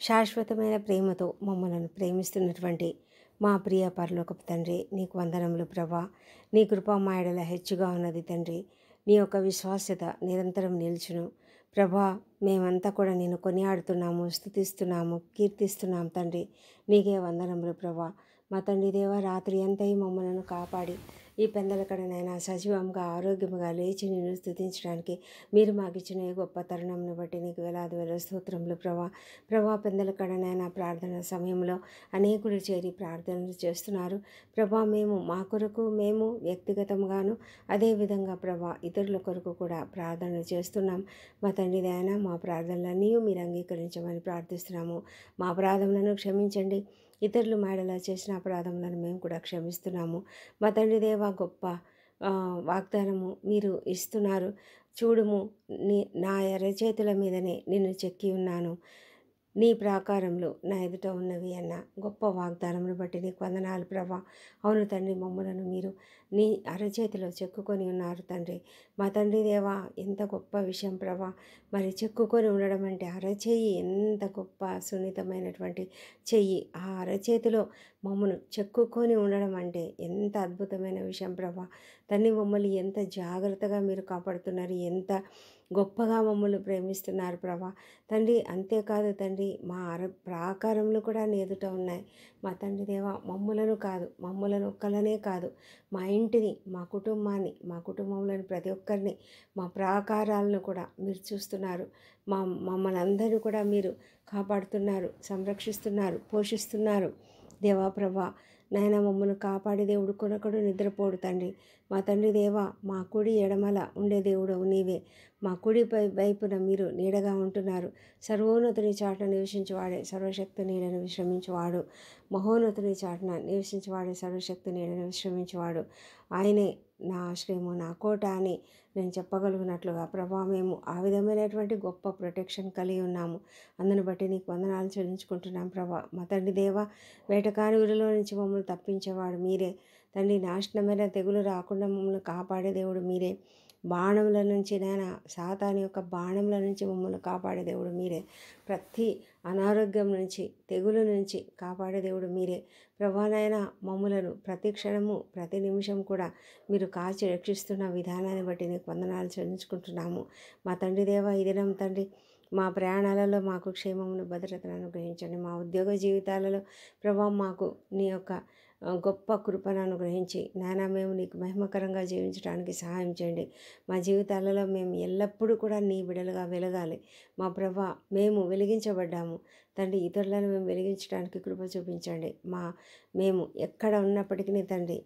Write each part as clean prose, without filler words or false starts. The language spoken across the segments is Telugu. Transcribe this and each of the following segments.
శాశ్వతమైన ప్రేమతో మమ్మలను ప్రేమిస్తున్నటువంటి మా ప్రియ పరలోకపు తండ్రి, నీకు వందనములు ప్రభా. నీ కృప మా ఎడల హెచ్చుగా ఉన్నది తండ్రి. నీ యొక్క విశ్వాస్యత నిరంతరం నిల్చును ప్రభా. మేమంతా కూడా నేను కొనియాడుతున్నాము, స్తుతిస్తున్నాము, కీర్తిస్తున్నాము తండ్రి. నీకే వందనములు ప్రభా. మా తండ్రి దేవ, రాత్రి అంతయు మమ్మలను కాపాడి ఈ పెందలకడనైనా సజీవంగా ఆరోగ్యముగా లేచి నిన్ను స్తుతించడానికి మీరు మాకు ఇచ్చిన ఈ గొప్ప తరుణంను బట్టి నీకు వేలాది వేల స్తోత్రములు ప్రభా. పెందలకడనైనా ప్రార్థన సమయంలో అనేకులు చేరి ప్రార్థనలు చేస్తున్నారు ప్రభా. మా కొరకు మేము వ్యక్తిగతంగాను, అదేవిధంగా ప్రభా ఇతరుల కొరకు కూడా ప్రార్థనలు చేస్తున్నాం. మా తండ్రి దయన మా ప్రార్థనలన్నీ మీరు అంగీకరించమని ప్రార్థిస్తున్నాము. మా అపరాధములను క్షమించండి. ఇతరులు మాడలా చేసిన అపరాధములను మేము కూడా క్షమిస్తున్నాము. మా తండ్రి దేవ, గొప్ప వాగ్దానము మీరు ఇస్తున్నారు. చూడుము, నా అరచేతుల మీదనే నిన్ను చెక్కి ఉన్నాను, నీ ప్రాకారంలో నా ఎదుట ఉన్నవి అన్న గొప్ప వాగ్దానమును బట్టి నీకు వందనాలు ప్రభా. అవును తండ్రి, మమ్మలను మీరు నీ అరచేతిలో చెక్కుకొని ఉన్నారు తండ్రి. మా తండ్రి దేవా, ఎంత గొప్ప విషయం ప్రభా. మరి చెక్కుకొని ఉండడం అంటే అరచేయి ఎంత గొప్ప సున్నితమైనటువంటి చెయ్యి. ఆ అరచేతిలో మమ్మను చెక్కుకొని ఉండడం అంటే ఎంత అద్భుతమైన విషయం ప్రభా. తండ్రి, మమ్మల్ని ఎంత జాగ్రత్తగా మీరు కాపాడుతున్నారు, ఎంత గొప్పగా మమ్మల్ని ప్రేమిస్తున్నారు ప్రభా. తండ్రి, అంతేకాదు తండ్రి, మా ప్రాకారములు కూడా నీ ఎదుట ఉన్నాయి. మా తండ్రి దేవ, మమ్మలను ఒక్కలనే కాదు, మా ఇంటిని, మా కుటుంబాన్ని, మా కుటుంబంలోని ప్రతి ఒక్కరిని, మా ప్రాకారాలను కూడా మీరు చూస్తున్నారు. మమ్మల్ని అందరినీ కూడా మీరు కాపాడుతున్నారు, సంరక్షిస్తున్నారు, పోషిస్తున్నారు దేవా ప్రభా. నాయన, మమ్మల్ని కాపాడే దేవుడు కొనకడు నిద్రపోడు తండ్రి. మా తండ్రి దేవ, మా కుడి ఎడమల ఉండే దేవుడు నీవే. మా కుడి వైపున మీరు నీడగా ఉంటున్నారు. సర్వోన్నతుని చాటున నివసించేవాడే సర్వశక్తి నీడను విశ్రమించేవాడు. మహోన్నతుని చాటున నివసించేవాడే సర్వశక్తి నీడను విశ్రమించేవాడు. ఆయనే నా ఆశ్రయము, నా కోట అని నేను చెప్పగలిగినట్లుగా ప్రభా, మేము ఆ విధమైనటువంటి గొప్ప ప్రొటెక్షన్ కలిగి ఉన్నాము. అందును బట్టి నీకు వందనాలు చెల్లించుకుంటున్నాం ప్రభా. మా తండ్రి దేవ, వేటకాని ఊరిలో నుంచి మమ్మల్ని తప్పించేవాడు మీరే తండ్రి. నాశనమైన తెగులు రాకుండా మమ్మల్ని కాపాడే దేవుడు మీరే. బాణముల నుంచి, నాయన సాతాను యొక్క బాణముల నుంచి మమ్మల్ని కాపాడే దేవుడు మీరే. ప్రతి అనారోగ్యం నుంచి, తెగులు నుంచి కాపాడే దేవుడు మీరే ప్రభా. నాయన, మమ్ములను ప్రతి క్షణము, ప్రతి నిమిషం కూడా మీరు కాచి రక్షిస్తున్న విధానాన్ని బట్టి నీకు వందనాలు చెల్లించుకుంటున్నాము. మా తండ్రి దేవ, ఈ దినం తండ్రి మా ప్రయాణాలలో మాకు క్షేమమును, భద్రతను అనుగ్రహించండి. మా ఉద్యోగ జీవితాలలో ప్రభా మాకు నీ యొక్క గొప్ప కృపను అనుగ్రహించి నాయన, మేము నీకు మహిమకరంగా జీవించడానికి సహాయం చేయండి. మా జీవితాలలో మేము ఎల్లప్పుడూ కూడా నీ బిడలుగా వెలగాలి. మా ప్రభా, మేము వెలిగించబడ్డాము తండ్రి. ఇతరులను మేము వెలిగించడానికి కృప చూపించండి. మేము ఎక్కడ ఉన్నప్పటికీ తండ్రి,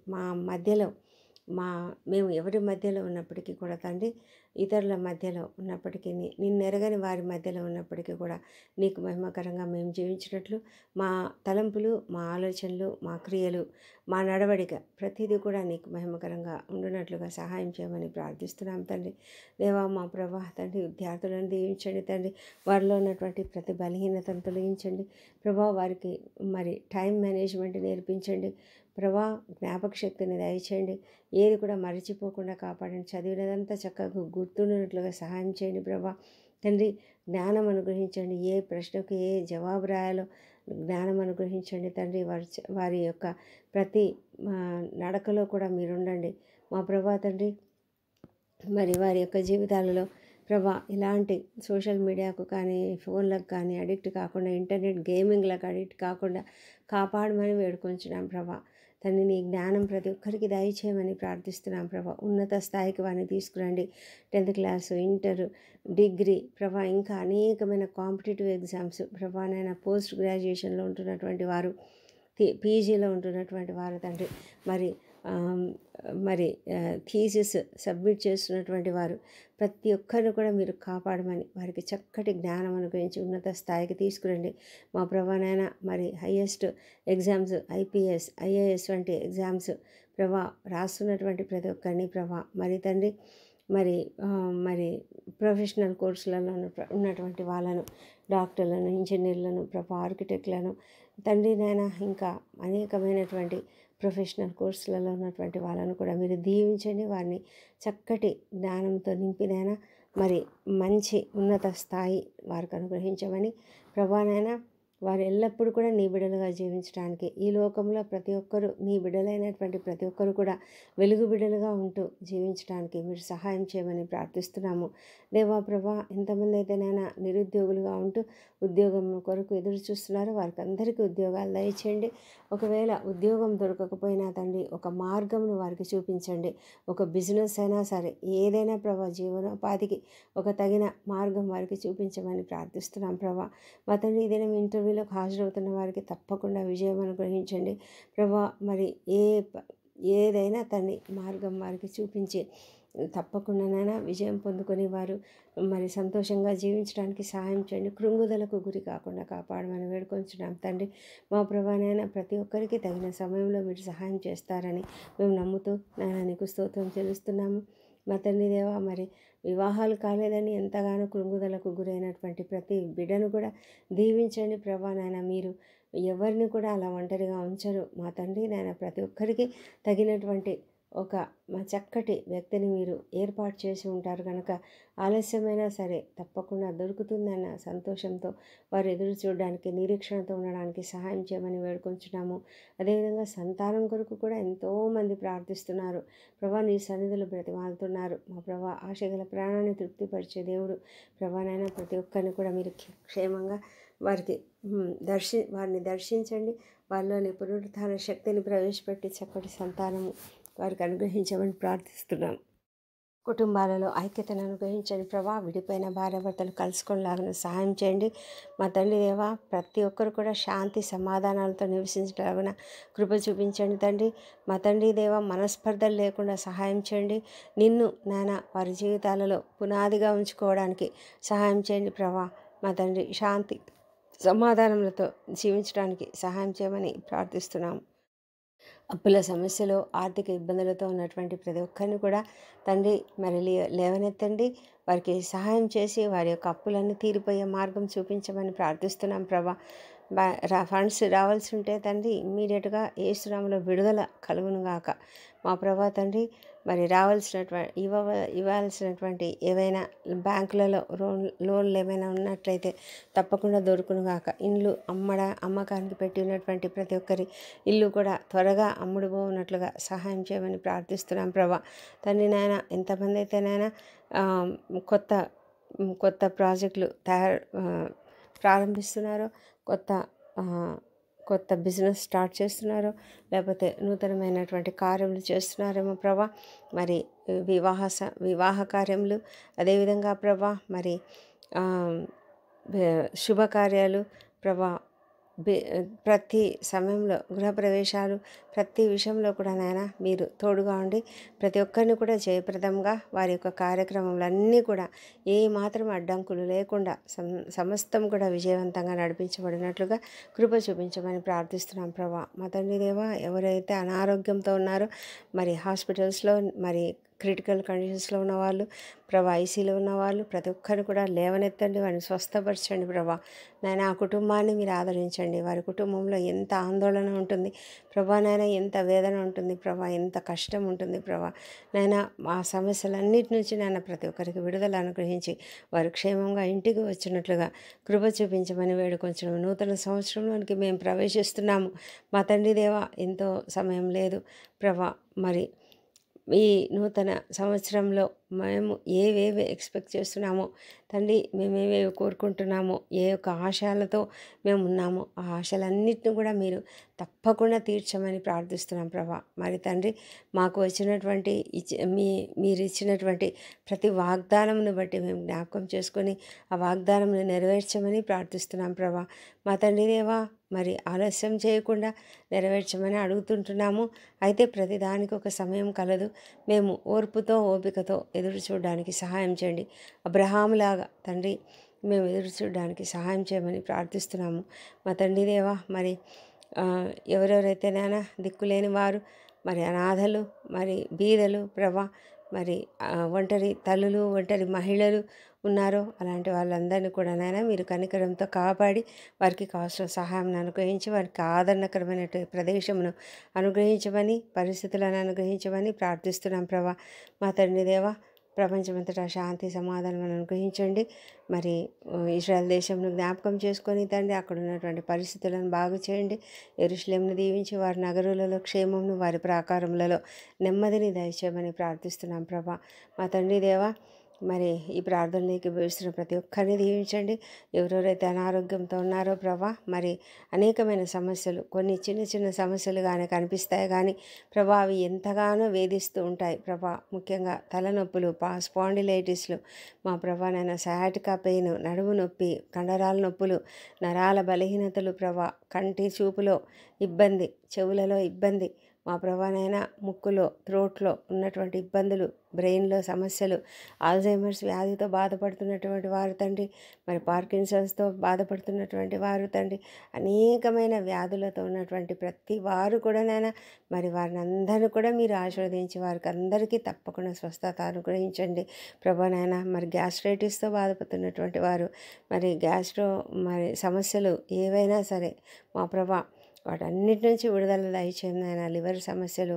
మేము ఎవరి మధ్యలో ఉన్నప్పటికీ కూడా తండ్రి, ఇతరుల మధ్యలో ఉన్నప్పటికీ, నిన్నెరగని వారి మధ్యలో ఉన్నప్పటికీ కూడా నీకు మహిమకరంగా మేము జీవించినట్లు మా తలంపులు, మా ఆలోచనలు, మా క్రియలు, మా నడవడిక ప్రతిదీ కూడా నీకు మహిమకరంగా ఉండునట్లుగా సహాయం చేయమని ప్రార్థిస్తున్నాం తండ్రి. దేవా, మా ప్రభా తండ్రి, విద్యార్థులను దీవించండి తండ్రి. వారిలో ఉన్నటువంటి ప్రతి బలహీనతను తొలగించండి ప్రభా. వారికి మరి టైం మేనేజ్మెంట్ నేర్పించండి ప్రభా. జ్ఞాపక శక్తిని దయచేయండి. ఏది కూడా మరచిపోకుండా కాపాడండి. చదివినదంతా చక్కగా గుర్తుండినట్లుగా సహాయం చేయండి ప్రభా. తండ్రి, జ్ఞానం అనుగ్రహించండి. ఏ ప్రశ్నకు ఏ జవాబు రాయాలో జ్ఞానం అనుగ్రహించండి తండ్రి. వారి యొక్క ప్రతి నడకలో కూడా మీరుండండి మా ప్రభా తండ్రి. మరి వారి యొక్క జీవితాలలో ప్రభా ఇలాంటి సోషల్ మీడియాకు కానీ, ఫోన్లకు కానీ అడిక్ట్ కాకుండా, ఇంటర్నెట్ గేమింగ్లకు అడిక్ట్ కాకుండా కాపాడమని వేడుకొంచున్నాం ప్రభా. తండ్రి, నీ జ్ఞానం ప్రతి ఒక్కరికి దయచేయమని ప్రార్థిస్తున్నాం ప్రభా. ఉన్నత స్థాయికి వారిని తీసుకురండి. 10th క్లాసు, ఇంటర్, డిగ్రీ ప్రభా, ఇంకా అనేకమైన కాంపిటేటివ్ ఎగ్జామ్స్ ప్రభా. నైనా పోస్ట్ గ్రాడ్యుయేషన్లో ఉంటున్నటువంటి వారు, పీజీలో ఉంటున్నటువంటి వారు తండ్రి, మరి థీసిస్ సబ్మిట్ చేస్తున్నటువంటి వారు ప్రతి ఒక్కరిని కూడా మీరు కాపాడమని, వారికి చక్కటి జ్ఞానం అనుగ్రహించి ఉన్నత స్థాయికి తీసుకురండి మా ప్రభానైనా. మరి హయ్యెస్ట్ ఎగ్జామ్స్, ఐపీఎస్, ఐఏఎస్ వంటి ఎగ్జామ్స్ ప్రభా రాస్తున్నటువంటి ప్రతి ఒక్కరిని ప్రభా, మరి తండ్రి, మరి ప్రొఫెషనల్ కోర్సులలో ఉన్నటువంటి వాళ్ళను, డాక్టర్లను, ఇంజనీర్లను ప్రభా, ఆర్కిటెక్ట్లను తండ్రి నాయన, ఇంకా అనేకమైనటువంటి ప్రొఫెషనల్ కోర్సులలో ఉన్నటువంటి వాళ్ళను కూడా మీరు దీవించండి. వారిని చక్కటి జ్ఞానంతో నింపినైనా మరి మంచి ఉన్నత స్థాయి వారికి అనుగ్రహించమని ప్రభానైనా వారు ఎల్లప్పుడూ కూడా నీ బిడ్డలుగా జీవించడానికి, ఈ లోకంలో ప్రతి ఒక్కరూ నీ బిడ్డలైనటువంటి ప్రతి ఒక్కరు కూడా వెలుగు బిడ్డలుగా ఉంటూ జీవించడానికి మీరు సహాయం చేయమని ప్రార్థిస్తున్నాము. దేవా ప్రభా, ఎంతమంది అయితే నైనా నిరుద్యోగులుగా ఉంటూ ఉద్యోగం కొరకు ఎదురు చూస్తున్నారో వారికి అందరికీ ఉద్యోగాలు దయచేయండి. ఒకవేళ ఉద్యోగం దొరకకపోయినా తండ్రి, ఒక మార్గంను వారికి చూపించండి. ఒక బిజినెస్ అయినా సరే, ఏదైనా ప్రభా, జీవనోపాధికి ఒక తగిన మార్గం వారికి చూపించమని ప్రార్థిస్తున్నాం ప్రభా. మా తండ్రి, ఈ దినం ఇంటర్వ్యూలకు హాజరవుతున్న వారికి తప్పకుండా విజయం అనుగ్రహించండి ప్రభా. మరి ఏదైనా తండ్రి మార్గం వారికి చూపించి తప్పకుండానైనా విజయం పొందుకొని వారు మరి సంతోషంగా జీవించడానికి సహాయం చేయండి. కృంగుదలకు గురి కాకుండా కాపాడమని వేడుకొంచున్నాం తండ్రి. మా ప్రభానైనా ప్రతి ఒక్కరికి తగిన సమయంలో మీరు సహాయం చేస్తారని మేము నమ్ముతూ నాయన నీకు స్తోత్రం చెల్లిస్తున్నాము. మా తండ్రి దేవా, మరి వివాహాలు కాలేదని ఎంతగానో కృంగుదలకు గురైనటువంటి ప్రతి బిడ్డను కూడా దీవించండి ప్రభా. నాయన మీరు ఎవరిని కూడా అలా ఒంటరిగా ఉంచరు మా తండ్రి. నాయన ప్రతి ఒక్కరికి తగినటువంటి ఒక చక్కటి వ్యక్తిని మీరు ఏర్పాటు చేసి ఉంటారు కనుక ఆలస్యమైనా సరే తప్పకుండా దొరుకుతుందన్న సంతోషంతో వారు ఎదురు చూడడానికి, నిరీక్షణతో ఉండడానికి సహాయం చేయమని వేడుకొంచున్నాము. అదేవిధంగా సంతానం కొరకు కూడా ఎంతోమంది ప్రార్థిస్తున్నారు ప్రభా. నీ సన్నిధులు బ్రతిమాలుతున్నారు మా ప్రభా. ఆశగల ప్రాణాన్ని తృప్తిపరిచే దేవుడు ప్రభానైనా ప్రతి ఒక్కరిని కూడా మీరు క్షేమంగా వారికి వారిని దర్శించండి. వాళ్ళలోని పునరుత్థాన శక్తిని ప్రవేశపెట్టి చక్కటి సంతానము వారికి అనుగ్రహించమని ప్రార్థిస్తున్నాం. కుటుంబాలలో ఐక్యతను అనుగ్రహించండి ప్రభా. విడిపోయిన భార్యాభర్తలు కలుసుకునేలాగా సహాయం చేయండి మా తండ్రి దేవా. ప్రతి ఒక్కరు కూడా శాంతి సమాధానాలతో నివసించలాగా కృప చూపించండి తండ్రి. మా తండ్రి దేవా, మనస్పర్ధలు లేకుండా సహాయం చేయండి. నిన్ను నాన్న వారి జీవితాలలో పునాదిగా ఉంచుకోవడానికి సహాయం చేయండి ప్రభా. మా తండ్రి, శాంతి సమాధానములతో జీవించడానికి సహాయం చేయమని ప్రార్థిస్తున్నాము. అప్పుల సమస్యలు, ఆర్థిక ఇబ్బందులతో ఉన్నటువంటి ప్రతి ఒక్కరిని కూడా తండ్రి మరి లేవనెత్తండి. వారికి సహాయం చేసి వారి యొక్క అప్పులన్నీ తీరిపోయే మార్గం చూపించమని ప్రార్థిస్తున్నాం ప్రభా. ఫండ్స్ రావాల్సి ఉంటే తండ్రి ఇమ్మీడియట్గా యేసునామములో విడుదల కలుగును గాక మా ప్రభా తండ్రి. మరి ఇవ్వాల్సినటువంటి ఏవైనా బ్యాంకులలో లోన్లు ఏమైనా ఉన్నట్లయితే తప్పకుండా దొరుకును గాక. ఇండ్లు అమ్మకానికి పెట్టి ఉన్నటువంటి ప్రతి ఒక్కరి ఇల్లు కూడా త్వరగా అమ్ముడుపోనట్లుగా సహాయం చేయమని ప్రార్థిస్తున్నాం ప్రభా తండ్రి. నాయన ఎంతమంది అయితేనైనా కొత్త ప్రాజెక్టులు ప్రారంభిస్తున్నారో, కొత్త బిజినెస్ స్టార్ట్ చేస్తున్నారో, లేకపోతే నూతనమైనటువంటి కార్యములు చేస్తున్నారేమో ప్రభా. మరి వివాహ కార్యములు, అదేవిధంగా ప్రభా మరి శుభకార్యాలు ప్రభా, ప్రతి సమయంలో గృహప్రవేశాలు, ప్రతి విషయంలో కూడా నాయన మీరు తోడుగా ఉండి ప్రతి ఒక్కరిని కూడా జయప్రదంగా వారి యొక్క కార్యక్రమాలన్నీ కూడా ఏ మాత్రం అడ్డంకులు లేకుండా సమస్తం కూడా విజయవంతంగా నడిపించబడినట్లుగా కృప చూపించమని ప్రార్థిస్తున్నాం ప్రభా. మా తండ్రి దేవా, ఎవరైతే అనారోగ్యంతో ఉన్నారో, మరి హాస్పిటల్స్లో మరి క్రిటికల్ కండిషన్స్లో ఉన్నవాళ్ళు ప్రభా, ఐసీలో ఉన్నవాళ్ళు ప్రతి ఒక్కరిని కూడా లేవనెత్తండి, వారిని స్వస్థపరచండి ప్రభా. నాయన ఆ కుటుంబాన్ని మీరు ఆదరించండి. వారి కుటుంబంలో ఎంత ఆందోళన ఉంటుంది ప్రభా నాయన, ఎంత వేదన ఉంటుంది ప్రభా, ఎంత కష్టం ఉంటుంది ప్రభా నాయన. ఆ సమస్యలన్నిటి నుంచి నాయన ప్రతి ఒక్కరికి విడుదల అనుగ్రహించి వారు క్షేమంగా ఇంటికి వచ్చినట్లుగా కృప చూపించమని వేడుకొంచున్నాము. నూతన సంవత్సరంలోనికి మేము ప్రవేశిస్తున్నాము మా తండ్రి దేవా. ఎంతో సమయం లేదు ప్రభా. మరి ఈ నూతన సంవత్సరంలో మేము ఏవేవి ఎక్స్పెక్ట్ చేస్తున్నామో తండ్రి, మేమేవేవి కోరుకుంటున్నామో, ఏ యొక్క ఆశయాలతో మేము ఉన్నామో ఆ ఆశలన్నిటిని కూడా మీరు తప్పకుండా తీర్చమని ప్రార్థిస్తున్నాం ప్రభా. మరి తండ్రి, మాకు వచ్చినటువంటి మీరు ఇచ్చినటువంటి ప్రతి వాగ్దానంను బట్టి మేము జ్ఞాపకం చేసుకొని ఆ వాగ్దానంను నెరవేర్చమని ప్రార్థిస్తున్నాం ప్రభా. మా తండ్రి దేవా, మరి ఆలస్యం చేయకుండా నెరవేర్చమని అడుగుతుంటున్నాము. అయితే ప్రతిదానికి ఒక సమయం కలదు. మేము ఓర్పుతో ఓపికతో ఎదురు చూడడానికి సహాయం చేయండి. అబ్రహాములాగా తండ్రి మేము ఎదురు చూడడానికి సహాయం చేయమని ప్రార్థిస్తున్నాము మా తండ్రి దేవా. మరి ఎవరెవరైతేనైనా దిక్కులేని వారు, మరి అనాథలు, మరి బీదలు ప్రభా, మరి ఒంటరి తల్లులు, ఒంటరి మహిళలు ఉన్నారో అలాంటి వాళ్ళందరినీ కూడా నాయన మీరు కనికరంతో కాపాడి వారికి కావాల్సిన సహాయం అనుగ్రహించి వారికి ఆదరణకరమైన ప్రదేశమును అనుగ్రహించమని, పరిస్థితులను అనుగ్రహించమని ప్రార్థిస్తున్నాం ప్రభా. మా తండ్రి దేవా, ప్రపంచమంతటా శాంతి సమాధానం అనుగ్రహించండి. మరి ఇజ్రాయెల్ దేశంను జ్ఞాపకం చేసుకొని తండ్రి అక్కడ ఉన్నటువంటి పరిస్థితులను బాగు చేయండి. యెరూషలేమును దీవించి వారి నగరులలో క్షేమమును, వారి ప్రాకారములలో నెమ్మదిని దయచేయమని ప్రార్థిస్తున్నాం ప్రభా. మా తండ్రి దేవా, మరి ఈ ప్రార్థనలోకి భవిస్తున్న ప్రతి ఒక్కరిని దీవించండి. ఎవరెవరైతే అనారోగ్యంతో ఉన్నారో ప్రభా, మరి అనేకమైన సమస్యలు, కొన్ని చిన్న చిన్న సమస్యలు కానీ కనిపిస్తాయి కానీ ప్రభా అవి ఎంతగానో వేధిస్తూ ఉంటాయి ప్రభా. ముఖ్యంగా తలనొప్పులు, స్పాండిలైటిస్లు, మా ప్రభా నైనా సయాటికా పెయిన్, నడుము నొప్పి, కండరాల నొప్పులు, నరాల బలహీనతలు ప్రభా, కంటి చూపులో ఇబ్బంది, చెవులలో ఇబ్బంది, మా ప్రభానైనా ముక్కులో, థ్రోట్లో ఉన్నటువంటి ఇబ్బందులు, బ్రెయిన్లో సమస్యలు, ఆల్జైమర్స్ వ్యాధితో బాధపడుతున్నటువంటి వారు తండ్రి, మరి పార్కిన్సన్స్తో బాధపడుతున్నటువంటి వారు తండ్రి, అనేకమైన వ్యాధులతో ఉన్నటువంటి ప్రతి వారు కూడా నాయన మరి వారిని అందరినీ కూడా మీరు ఆశీర్వదించి వారికి అందరికీ తప్పకుండా స్వస్థత అనుగ్రహించండి ప్రభా నాయన. మరి గ్యాస్ట్రైటిస్తో బాధపడుతున్నటువంటి వారు, మరి మరి సమస్యలు ఏవైనా సరే మా ప్రభా వాటన్నిటి నుంచి విడుదల దయచేయండి నాయన. లివర్ సమస్యలు,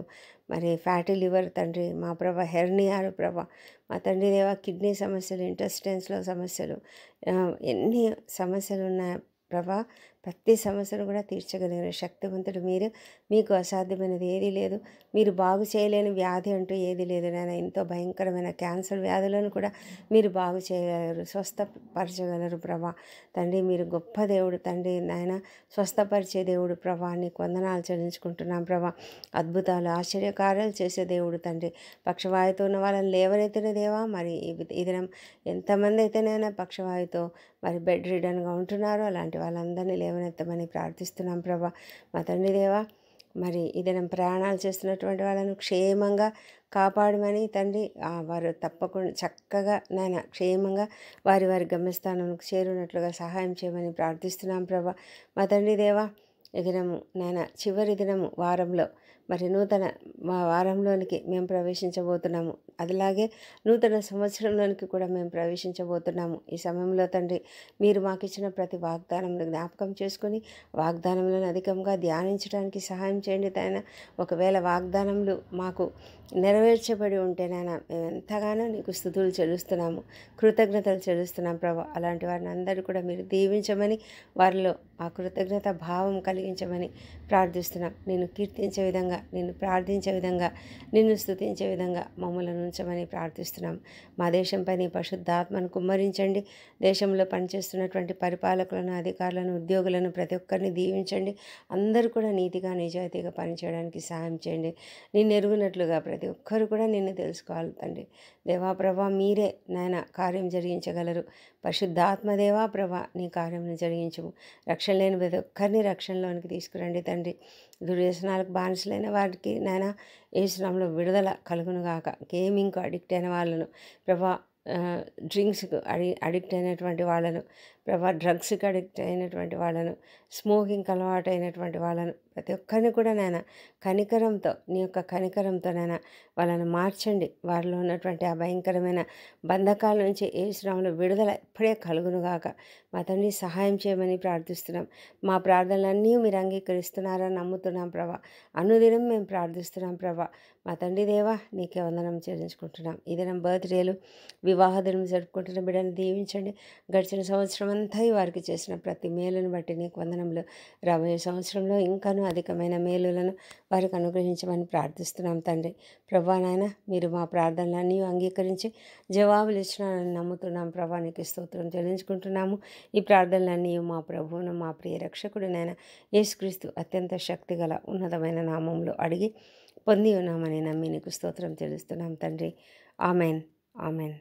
మరి ఫ్యాటీ లివర్ తండ్రి, మా ప్రభా హెర్నియాలు ప్రభా, మా తండ్రి దేవా కిడ్నీ సమస్యలు, ఇంటెస్టైన్స్లో సమస్యలు, ఎన్ని సమస్యలు ఉన్నాయి ప్రభా, ప్రతి సమస్యను కూడా తీర్చగలిగిన శక్తివంతుడు మీరు. మీకు అసాధ్యమైనది ఏదీ లేదు. మీరు బాగు చేయలేని వ్యాధి అంటూ ఏది లేదు నాయన. ఎంతో భయంకరమైన క్యాన్సర్ వ్యాధులను కూడా మీరు బాగు చేయగలరు, స్వస్థపరచగలరు ప్రభా. తండ్రి మీరు గొప్ప దేవుడు తండ్రి నాయన, స్వస్థపరిచే దేవుడు ప్రభా. నీకు వందనాలు చెల్లించుకుంటున్నాం ప్రభా. అద్భుతాలు, ఆశ్చర్యకార్యాలు చేసే దేవుడు తండ్రి. పక్షవాయుతో ఉన్న వాళ్ళని లేవనెత్తిన దేవా, మరి ఈ దినం ఎంతమంది అయితేనైనా పక్షవాయుతో మరి బెడ్ రిడన్గా ఉంటున్నారో అలాంటి వాళ్ళందరినీ లేవనెత్తమని ప్రార్థిస్తున్నాం ప్రభా. మా తండ్రి దేవా, మరి ఇదనం ప్రయాణాలు చేస్తున్నటువంటి వాళ్ళను క్షేమంగా కాపాడమని తండ్రి, వారు తప్పకుండా చక్కగా నాయన క్షేమంగా వారి వారి గమ్యస్థానంకు చేరున్నట్లుగా సహాయం చేయమని ప్రార్థిస్తున్నాం ప్రభా. మా తండ్రి దేవా, ఈ దినము నాయన చివరి దినము వారంలో మరి నూతన వారంలోనికి మేము ప్రవేశించబోతున్నాము. అదిలాగే నూతన సంవత్సరంలోనికి కూడా మేము ప్రవేశించబోతున్నాము. ఈ సమయంలో తండ్రి మీరు మాకు ఇచ్చిన ప్రతి వాగ్దానంలో జ్ఞాపకం చేసుకొని వాగ్దానంలను అధికంగా ధ్యానించడానికి సహాయం చేయండి నాయన. ఒకవేళ వాగ్దానములు మాకు నెరవేర్చబడి ఉంటేనైనా మేము ఎంతగానో నీకు స్తుతులు చెల్లిస్తున్నాము, కృతజ్ఞతలు చెల్లిస్తున్నాం ప్రభా. అలాంటి వారిని అందరూ కూడా మీరు దీవించమని, వారిలో ఆ కృతజ్ఞత భావం కలిగించమని ప్రార్థిస్తున్నాం. నిన్ను కీర్తించే విధంగా, నిన్ను ప్రార్థించే విధంగా, నిన్ను స్తుతించే విధంగా మమ్మల్ని ఉంచమని ప్రార్థిస్తున్నాం. మా దేశంపై నీ పరిశుద్ధాత్మను కుమ్మరించండి. దేశంలో పనిచేస్తున్నటువంటి పరిపాలకులను, అధికారులను, ఉద్యోగులను ప్రతి ఒక్కరిని దీవించండి. అందరూ కూడా నీతిగా నిజాయితీగా పనిచేయడానికి సహాయం చేయండి. నిన్ను ఎరుగునట్లుగా ప్రతి ఒక్కరు కూడా నిన్ను తెలుసుకోవాలి తండ్రి. దేవా ప్రభా మీరే నాయన కార్యం జరిగించగలరు. పరిశుద్ధాత్మ దేవా ప్రభా నీ కార్యం జరిగించము. రక్షణ లేని ప్రతి ఒక్కరిని రక్షణలోనికి తీసుకురండి తండ్రి. దుర్వ్యసనాలకు బానిసలైన వారికి నాయన యేసునామములో విడుదల కలుగునుగాక. గేమింగ్కు అడిక్ట్ అయిన వాళ్ళను ప్రభా, డ్రింక్స్కు అడిక్ట్ అయినటువంటి వాళ్ళను ప్రభా, డ్రగ్స్కి అడిక్ట్ అయినటువంటి వాళ్ళను, స్మోకింగ్కి అలవాటు అయినటువంటి వాళ్ళను ప్రతి ఒక్కరిని కూడా నాయన కనికరంతో, నీ యొక్క కనికరంతో నాయన వాళ్ళను మార్చండి. వారిలో ఉన్నటువంటి ఆ భయంకరమైన బంధకాల నుంచి యేసునామములో విడుదల ఇప్పుడే కలుగునుగాక. మా తండ్రి సహాయం చేయమని ప్రార్థిస్తున్నాం. మా ప్రార్థనలన్నీ మీరు అంగీకరిస్తున్నారని నమ్ముతున్నాం ప్రభా. అనుదినం మేము ప్రార్థిస్తున్నాం ప్రభా. మా తండ్రి దేవా నీకే వందనం చెల్లించుకుంటున్నాం. ఈ దినం బర్త్డేలు, వివాహ దినం జరుపుకుంటున్న బిడ్డను దీవించండి. గడిచిన సంవత్సరం అంతా వారికి చేసిన ప్రతి మేలును బట్టి నీకు వందనములు. రాబోయే సంవత్సరంలో ఇంకాను అధికమైన మేలులను వారికి అనుగ్రహించమని ప్రార్థిస్తున్నాం తండ్రి. ప్రభా నాయన మీరు మా ప్రార్థనలన్నీ అంగీకరించి జవాబులు ఇచ్చినారని నమ్ముతున్నాం ప్రభా. నీకు స్తోత్రం చెల్లించుకుంటున్నాము. ఈ ప్రార్థనలన్నీ మా ప్రభువును, మా ప్రియ రక్షకుడినైన యేసుక్రీస్తు అత్యంత శక్తిగల ఉన్నతమైన నామంలో అడిగి పొంది ఉన్నామని నమ్మి నీకు స్తోత్రం చెల్లిస్తున్నాం తండ్రి. Amen, amen.